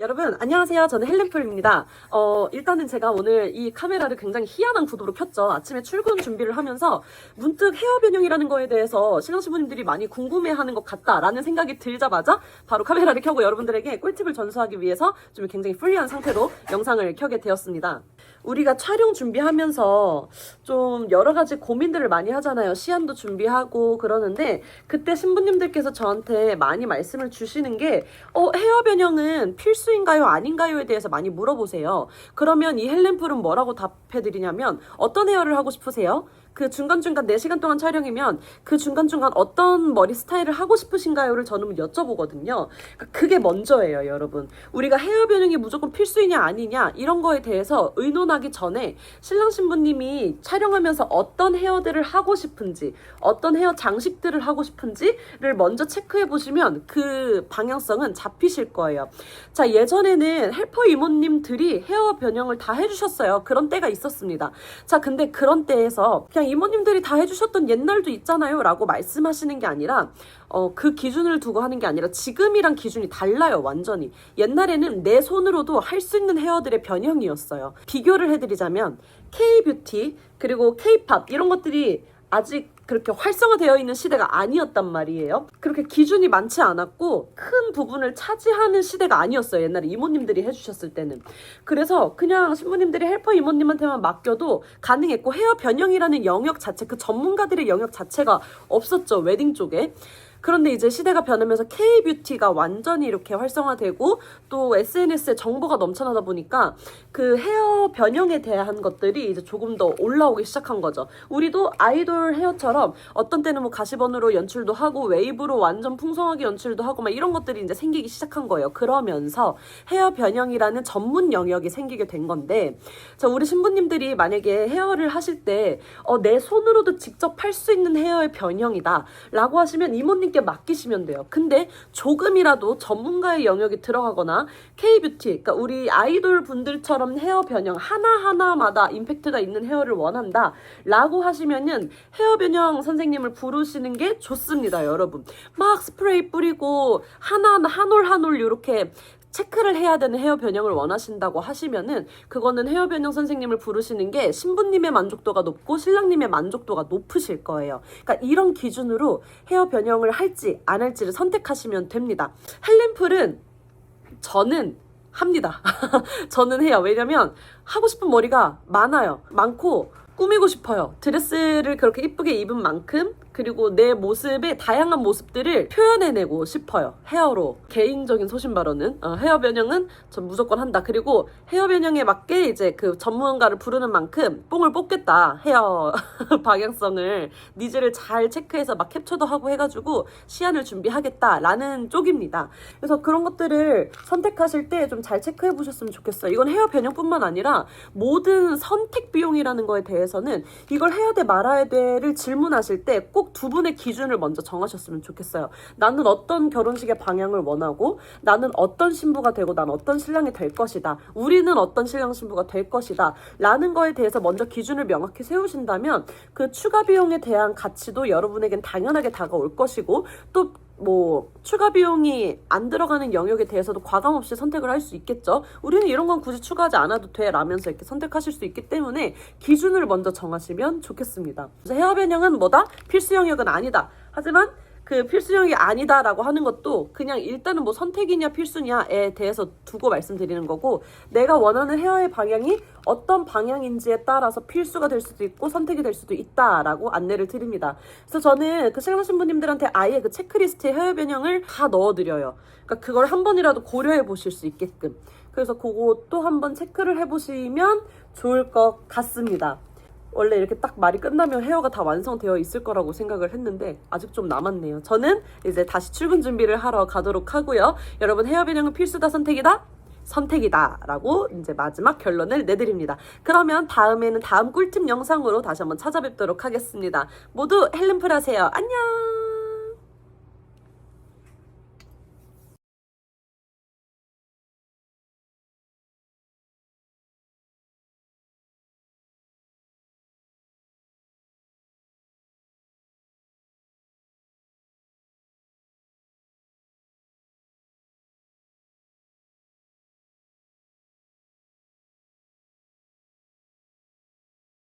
여러분 안녕하세요. 저는 헬렌풀입니다. 일단은 제가 오늘 이 카메라를 굉장히 희한한 구도로 켰죠. 아침에 출근 준비를 하면서 문득 헤어 변형이라는 거에 대해서 신랑 신부님들이 많이 궁금해하는 것 같다라는 생각이 들자마자 바로 카메라를 켜고 여러분들에게 꿀팁을 전수하기 위해서 좀 굉장히 프리한 상태로 영상을 켜게 되었습니다. 우리가 촬영 준비하면서 좀 여러 가지 고민들을 많이 하잖아요. 시안도 준비하고 그러는데 그때 신부님들께서 저한테 많이 말씀을 주시는 게 헤어 변형은 필수인가요? 아닌가요?에 대해서 많이 물어보세요. 그러면 이 헬렌풀은 뭐라고 답해드리냐면 어떤 헤어를 하고 싶으세요? 그 중간중간 4시간 동안 촬영이면 그 중간중간 어떤 머리 스타일을 하고 싶으신가요를 저는 여쭤보거든요. 그게 먼저예요, 여러분. 우리가 헤어 변형이 무조건 필수이냐 아니냐 이런 거에 대해서 의논하기 전에 신랑 신부님이 촬영하면서 어떤 헤어들을 하고 싶은지, 어떤 헤어 장식들을 하고 싶은지를 먼저 체크해 보시면 그 방향성은 잡히실 거예요. 자, 예전에는 헬퍼 이모님들이 헤어 변형을 다 해주셨어요. 그런 때가 있었습니다. 자, 근데 그런 때에서 그냥 이모님들이 다 해주셨던 옛날도 있잖아요 라고 말씀하시는 게 아니라 그 기준을 두고 하는 게 아니라 지금이랑 기준이 달라요. 완전히. 옛날에는 내 손으로도 할 수 있는 헤어들의 변형이었어요. 비교를 해드리자면 K-뷰티 그리고 K-팝 이런 것들이 아직 그렇게 활성화되어 있는 시대가 아니었단 말이에요. 그렇게 기준이 많지 않았고 큰 부분을 차지하는 시대가 아니었어요. 옛날에 이모님들이 해주셨을 때는. 그래서 그냥 신부님들이 헬퍼 이모님한테만 맡겨도 가능했고 헤어 변형이라는 영역 자체, 그 전문가들의 영역 자체가 없었죠. 웨딩 쪽에. 그런데 이제 시대가 변하면서 K-뷰티가 완전히 이렇게 활성화되고 또 SNS에 정보가 넘쳐나다 보니까 그 헤어 변형에 대한 것들이 이제 조금 더 올라오기 시작한 거죠. 우리도 아이돌 헤어처럼 어떤 때는 뭐 가시번으로 연출도 하고 웨이브로 완전 풍성하게 연출도 하고 막 이런 것들이 이제 생기기 시작한 거예요. 그러면서 헤어 변형이라는 전문 영역이 생기게 된 건데, 자, 우리 신부님들이 만약에 헤어를 하실 때 내 손으로도 직접 할 수 있는 헤어의 변형이다 라고 하시면 이모님 께 맡기시면 돼요. 근데 조금이라도 전문가의 영역이 들어가거나 K-뷰티, 그러니까 우리 아이돌 분들처럼 헤어 변형 하나하나마다 임팩트가 있는 헤어를 원한다 라고 하시면은 헤어 변형 선생님을 부르시는 게 좋습니다, 여러분. 막 스프레이 뿌리고 하나하나 한 올 한 올 이렇게 체크를 해야 되는 헤어 변형을 원하신다고 하시면은 그거는 헤어 변형 선생님을 부르시는 게 신부님의 만족도가 높고 신랑님의 만족도가 높으실 거예요. 그러니까 이런 기준으로 헤어 변형을 할지 안 할지를 선택하시면 됩니다. 헬렌풀은 저는 합니다. 저는 해요. 왜냐면 하고 싶은 머리가 많아요. 많고 꾸미고 싶어요. 드레스를 그렇게 이쁘게 입은 만큼 그리고 내 모습의 다양한 모습들을 표현해내고 싶어요. 헤어로. 개인적인 소신 발언은 헤어 변형은 전 무조건 한다. 그리고 헤어 변형에 맞게 이제 그 전문가를 부르는 만큼 뽕을 뽑겠다. 헤어 방향성을 니즈를 잘 체크해서 막 캡처도 하고 해가지고 시안을 준비하겠다라는 쪽입니다. 그래서 그런 것들을 선택하실 때 좀 잘 체크해 보셨으면 좋겠어요. 이건 헤어 변형뿐만 아니라 모든 선택 비용이라는 거에 대해서는 이걸 해야 돼 말아야 돼를 질문하실 때 꼭 두 분의 기준을 먼저 정하셨으면 좋겠어요. 나는 어떤 결혼식의 방향을 원하고 나는 어떤 신부가 되고 난 어떤 신랑이 될 것이다. 우리는 어떤 신랑 신부가 될 것이다. 라는 거에 대해서 먼저 기준을 명확히 세우신다면 그 추가 비용에 대한 가치도 여러분에겐 당연하게 다가올 것이고 또 뭐 추가 비용이 안 들어가는 영역에 대해서도 과감 없이 선택을 할 수 있겠죠. 우리는 이런 건 굳이 추가하지 않아도 돼 라면서 이렇게 선택하실 수 있기 때문에 기준을 먼저 정하시면 좋겠습니다. 그래서 헤어 변형은 뭐다? 필수 영역은 아니다. 하지만 그 필수 영역이 아니다라고 하는 것도 그냥 일단은 뭐 선택이냐 필수냐에 대해서 두고 말씀드리는 거고, 내가 원하는 헤어의 방향이 어떤 방향인지에 따라서 필수가 될 수도 있고 선택이 될 수도 있다라고 안내를 드립니다. 그래서 저는 그 신랑 신부님들한테 아예 그 체크리스트에 헤어 변형을 다 넣어드려요. 그러니까 그걸 한 번이라도 고려해 보실 수 있게끔. 그래서 그것도 한번 체크를 해보시면 좋을 것 같습니다. 원래 이렇게 딱 말이 끝나면 헤어가 다 완성되어 있을 거라고 생각을 했는데 아직 좀 남았네요. 저는 이제 다시 출근 준비를 하러 가도록 하고요. 여러분, 헤어 변형은 필수다 선택이다? 선택이다 라고 이제 마지막 결론을 내드립니다. 그러면 다음에는 다음 꿀팁 영상으로 다시 한번 찾아뵙도록 하겠습니다. 모두 헬렌풀 하세요. 안녕.